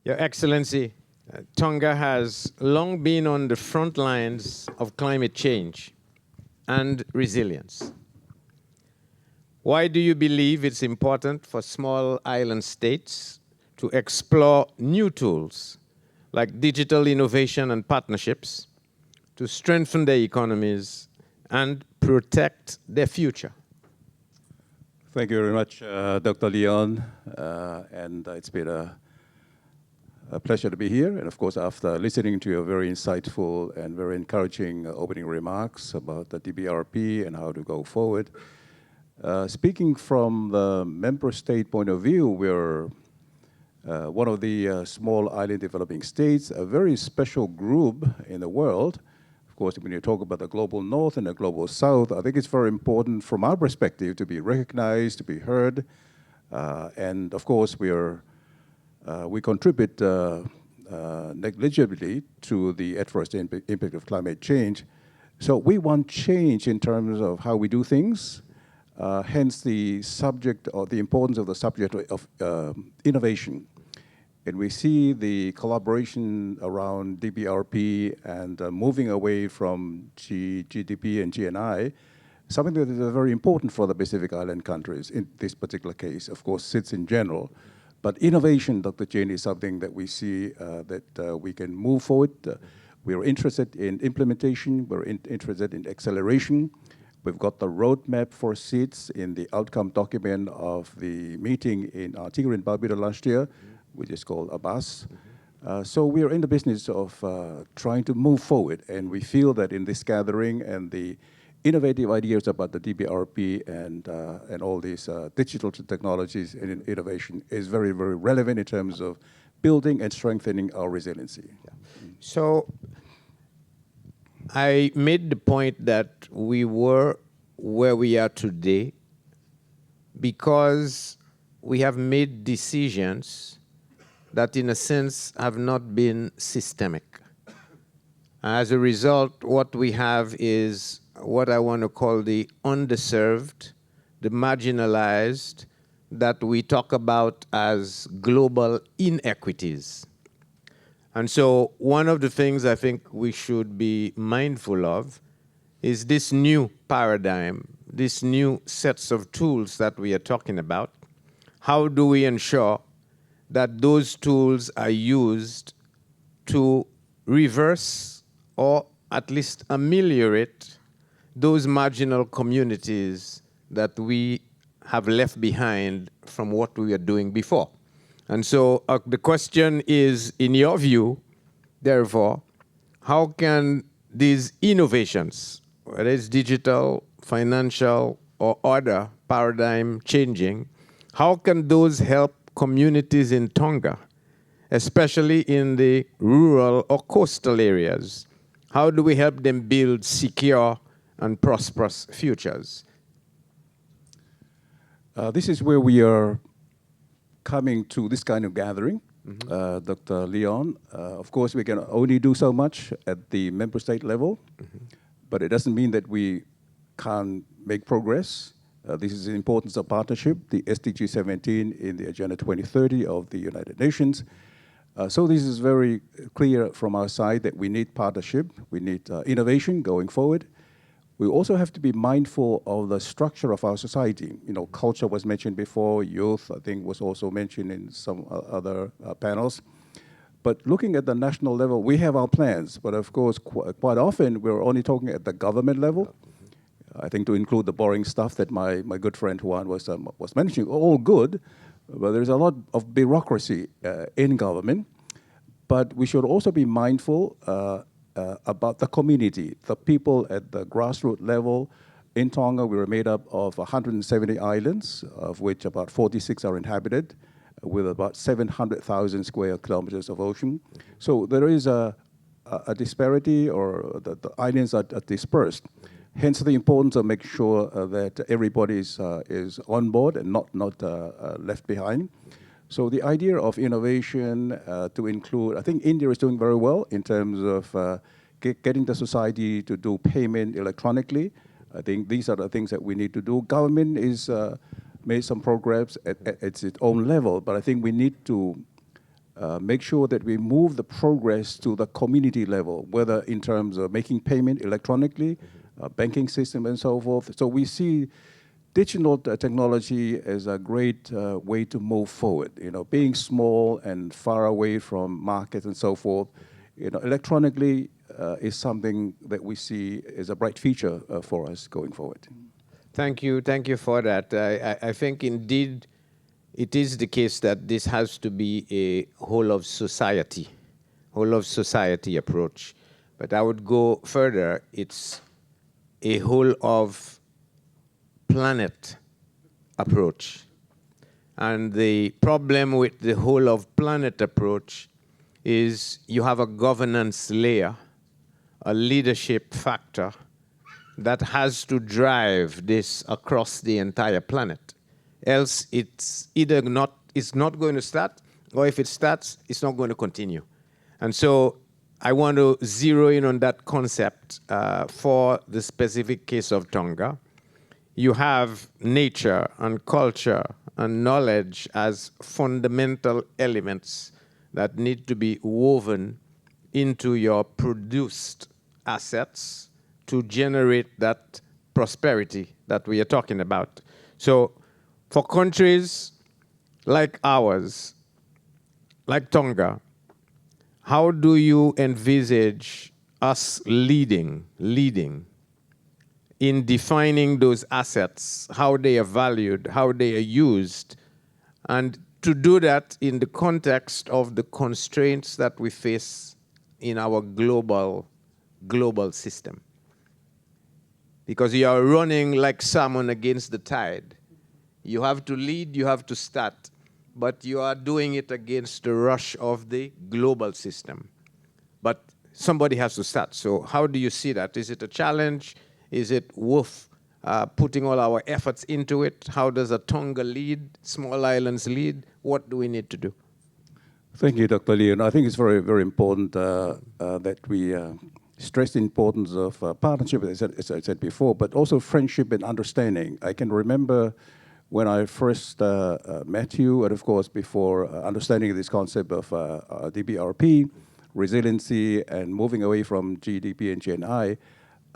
Your Excellency, Tonga has long been on the front lines of climate change and resilience. Why do you believe it's important for small island states to explore new tools like digital innovation and partnerships to strengthen their economies and protect their future? Thank you very much, Dr. Leon, and it's been a pleasure to be here. And of course, after listening to your very insightful and very encouraging opening remarks about the DBRP and how to go forward, speaking from the member state point of view, we're one of the small island developing states, a very special group in the world. Of course, when you talk about the global north and the global south, I think it's very important from our perspective to be recognized, to be heard. And of course, we contribute negligibly to the adverse impact of climate change. So we want change in terms of how we do things, hence the subject or the importance of the subject of innovation. And we see the collaboration around DBRP and moving away from GDP and GNI, something that is very important for the Pacific Island countries in this particular case, of course, SIDS in general. But innovation, Dr. Jane, is something that we see that we can move forward. We're interested in implementation, we're interested in acceleration. We've got the roadmap for SIDS in the outcome document of the meeting in Antigua and Barbuda last year, which is called ABAS. So we are in the business of trying to move forward, and we feel that in this gathering and the innovative ideas about the DBRP and all these digital technologies and innovation is very, very relevant in terms of building and strengthening our resiliency. Yeah. So I made the point that we were where we are today because we have made decisions that in a sense have not been systemic. As a result, what we have is what I want to call the underserved, the marginalized, that we talk about as global inequities. And so one of the things I think we should be mindful of is this new paradigm, these new sets of tools that we are talking about. How do we ensure that those tools are used to reverse or at least ameliorate those marginal communities that we have left behind from what we were doing before? And so the question is, in your view, therefore, how can these innovations, whether it's digital, financial, or other paradigm changing, how can those help communities in Tonga, especially in the rural or coastal areas? How do we help them build secure and prosperous futures? This is where we are coming to this kind of gathering, Dr. Leon. Of course, we can only do so much at the member state level, but it doesn't mean that we can't make progress. This is the importance of partnership, the SDG 17 in the Agenda 2030 of the United Nations. So this is very clear from our side that we need partnership, we need innovation going forward. We also have to be mindful of the structure of our society. You know, culture was mentioned before, youth, I think, was also mentioned in some other panels. But looking at the national level, we have our plans, but of course, quite often, we're only talking at the government level. I think to include the boring stuff that my good friend Juan was mentioning, all good, but there's a lot of bureaucracy in government. But we should also be mindful about the community, the people at the grassroots level. In Tonga, we were made up of 170 islands, of which about 46 are inhabited, with about 700,000 square kilometers of ocean. So there is a disparity, or the islands are dispersed. Hence the importance of making sure that everybody is on board and not left behind. So the idea of innovation to include, I think India is doing very well in terms of getting the society to do payment electronically. I think these are the things that we need to do. Government is made some progress at its own level, but I think we need to make sure that we move the progress to the community level, whether in terms of making payment electronically, banking system and so forth. So we see digital technology as a great way to move forward. Being small and far away from markets and so forth, electronically is something that we see as a bright future for us going forward. Thank you for that. I think indeed it is the case that this has to be a whole of society approach. But I would go further. It's a whole of planet approach. And the problem with the whole of planet approach is you have a governance layer, a leadership factor that has to drive this across the entire planet. Else it's not going to start, or if it starts, it's not going to continue. And so I want to zero in on that concept for the specific case of Tonga. You have nature and culture and knowledge as fundamental elements that need to be woven into your produced assets to generate that prosperity that we are talking about. So for countries like ours, like Tonga, how do you envisage us leading in defining those assets, how they are valued, how they are used, and to do that in the context of the constraints that we face in our global system? Because you are running like salmon against the tide. You have to lead, you have to start, but you are doing it against the rush of the global system. But somebody has to start. So how do you see that? Is it a challenge? Is it worth putting all our efforts into it? How does a Tonga lead? Small islands lead? What do we need to do? Thank you, Dr. Lee. And I think it's very, very important that we stress the importance of partnership, as I said before, but also friendship and understanding. I can remember when I first met you, and of course before understanding this concept of DBRP, resiliency, and moving away from GDP and GNI,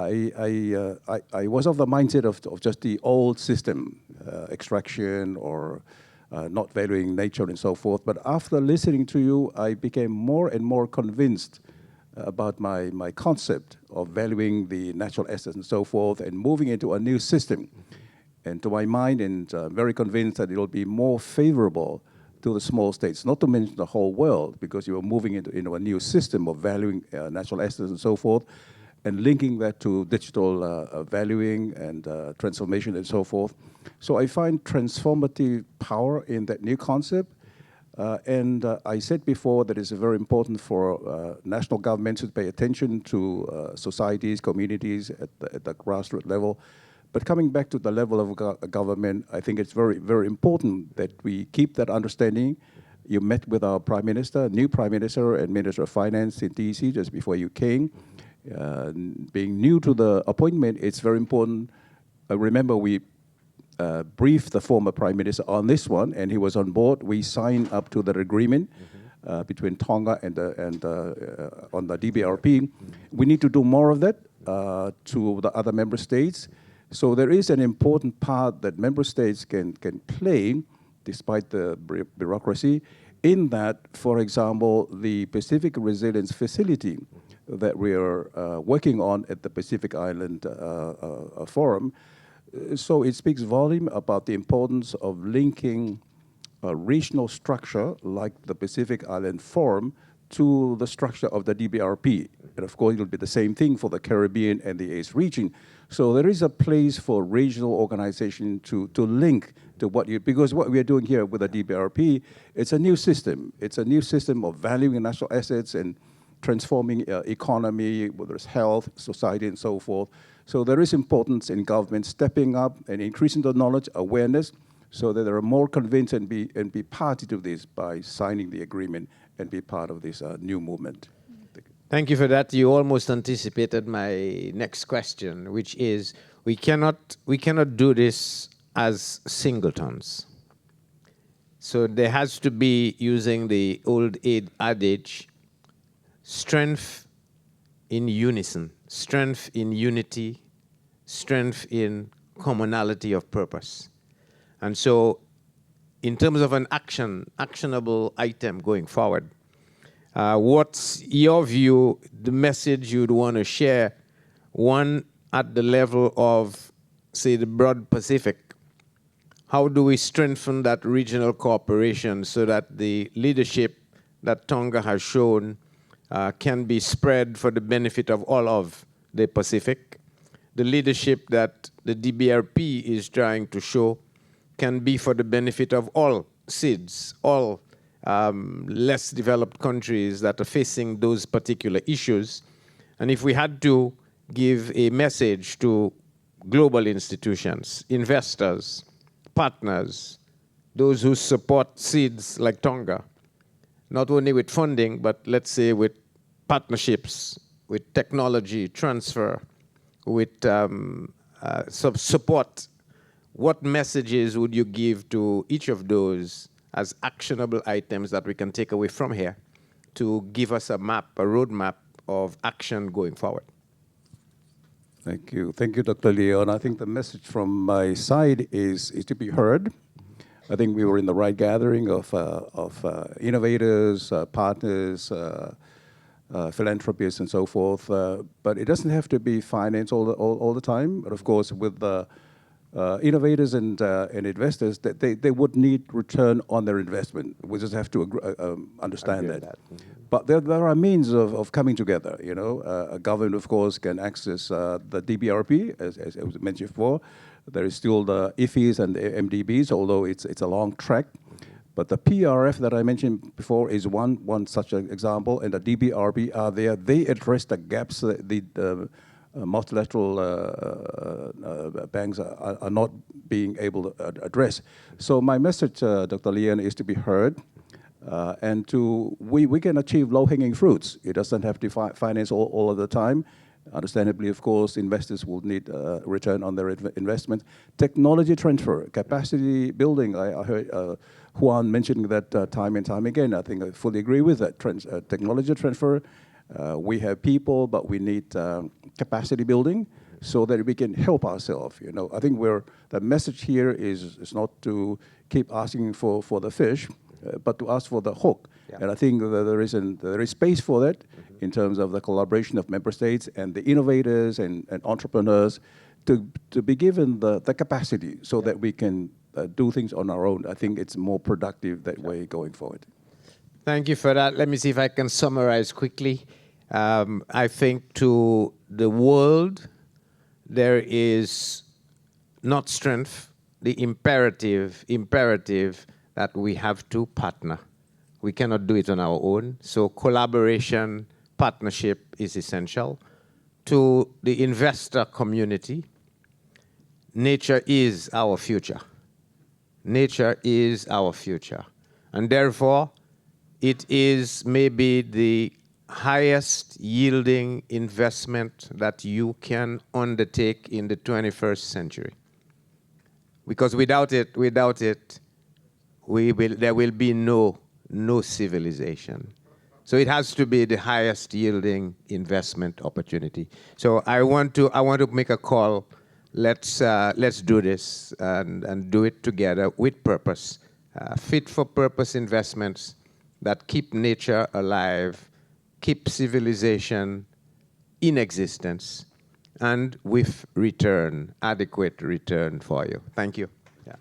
I was of the mindset of just the old system, extraction or not valuing nature and so forth. But after listening to you, I became more and more convinced about my concept of valuing the natural assets and so forth and moving into a new system. And to my mind, and very convinced that it will be more favorable to the small states, not to mention the whole world, because you are moving into a new system of valuing natural assets and so forth, and linking that to digital valuing and transformation and so forth. So I find transformative power in that new concept. And I said before that it's very important for national governments to pay attention to societies, communities at the grassroots level. But coming back to the level of government, I think it's very, very important that we keep that understanding. You met with our Prime Minister, new Prime Minister and Minister of Finance in DC just before you came. Being new to the appointment, it's very important. Remember, we briefed the former Prime Minister on this one, and he was on board. We signed up to that agreement between Tonga and on the DBRP. We need to do more of that to the other member states. So there is an important part that member states can play, despite the bureaucracy, in that, for example, the Pacific Resilience Facility that we are working on at the Pacific Island Forum. So it speaks volume about the importance of linking a regional structure like the Pacific Island Forum to the structure of the DBRP. And of course, it will be the same thing for the Caribbean and the ACE region. So there is a place for regional organization to link to because what we are doing here with the DBRP, it's a new system. It's a new system of valuing national assets and transforming economy, whether it's health, society, and so forth. So there is importance in government stepping up and increasing the knowledge, awareness, so that they are more convinced and be party to this by signing the agreement and be part of this new movement. Thank you for that. You almost anticipated my next question, which is we cannot do this as singletons. So there has to be, using the old adage, strength in unison, strength in unity, strength in commonality of purpose. And so in terms of an actionable item going forward, what's your view, the message you'd want to share, one at the level of, say, the broad Pacific? How do we strengthen that regional cooperation so that the leadership that Tonga has shown can be spread for the benefit of all of the Pacific? The leadership that the DBRP is trying to show can be for the benefit of all SIDS, all less developed countries that are facing those particular issues. And if we had to give a message to global institutions, investors, partners, those who support SIDS like Tonga, not only with funding, but let's say with partnerships, with technology transfer, with support, what messages would you give to each of those as actionable items that we can take away from here to give us a map, a roadmap of action going forward? Thank you. Thank you, Dr. Leon. I think the message from my side is to be heard. I think we were in the right gathering of innovators, partners, philanthropists, and so forth. But it doesn't have to be finance all the time. But of course, with the innovators and investors, that they would need return on their investment. We just have to understand that. Mm-hmm. But there are means of coming together. You know, a government, of course, can access the DBRP, as was mentioned before. There is still the IFIs and the MDBs, although it's a long track. But the PRF that I mentioned before is one such an example, and the DBRP are there. They address the gaps that the multilateral banks are not being able to address. So my message, Dr. Leon, is to be heard, and we can achieve low-hanging fruits. It doesn't have to finance all of the time. Understandably, of course, investors will need a return on their investment. Technology transfer, capacity building. I heard Juan mentioning that time and time again. I think I fully agree with that. Technology transfer. We have people, but we need capacity building so that we can help ourselves. You know, I think the message here is not to keep asking for the fish, but to ask for the hook. Yeah. And I think that there is space for that in terms of the collaboration of member states and the innovators and entrepreneurs to be given the capacity so that we can do things on our own. I think it's more productive that way going forward. Thank you for that. Let me see if I can summarize quickly. I think to the world, there is not strength, the imperative that we have to partner. We cannot do it on our own. So collaboration, partnership is essential. To the investor community, nature is our future. Nature is our future. And therefore, it is maybe the highest yielding investment that you can undertake in the 21st century. Because without it, there will be no civilization. So it has to be the highest yielding investment opportunity. So I want to make a call. Let's do this and do it together with purpose. Fit for purpose investments that keep nature alive, keep civilization in existence, and with return, adequate return for you. Thank you. Yeah.